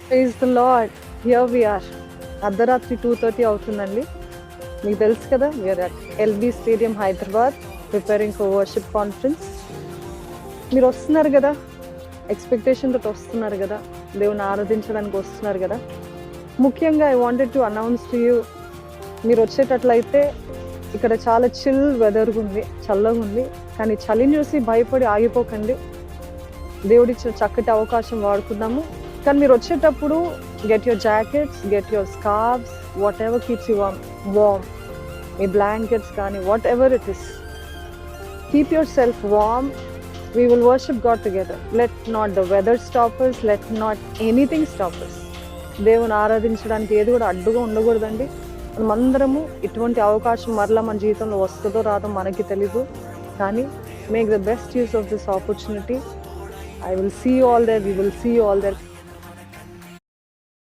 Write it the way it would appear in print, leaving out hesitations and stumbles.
Praise the lord. Here we are. అర్ధరాత్రి 2:30 అవుతుందండి. మీకు తెలుసు కదా, we are at LB stadium Hyderabad preparing for worship conference. మీరు వస్తున్నారు కదా, ఎక్స్పెక్టేషన్ తోటి వస్తున్నారు కదా, దేవుని ఆరాధించడానికి వస్తున్నారు కదా. ముఖ్యంగా I wanted to announce to you, మీరు వచ్చేటట్లయితే ఇక్కడ చాలా చిల్ వెదర్ ఉంది, చల్లగా ఉంది. కానీ చలిని చూసి భయపడి ఆగిపోకండి. దేవుడిచ్చిన చక్కటి అవకాశం వాడుకుందాము. కానీ మీరు వచ్చేటప్పుడు get your jackets, get your scarves, whatever keeps you warm. మీ బ్లాంకెట్స్ కానీ whatever it is, keep yourself warm. We will worship God together. Let not the weather stop us. Let not anything stop us. దేవుని ఆరాధించడానికి ఏది కూడా అడ్డుగా ఉండకూడదండి. మనమందరము ఇటువంటి అవకాశం మరలా మన జీవితంలో వస్తుందో రాదో మనకి తెలీదు. కానీ make the best use of this opportunity. I will see you all there. We will see you all there.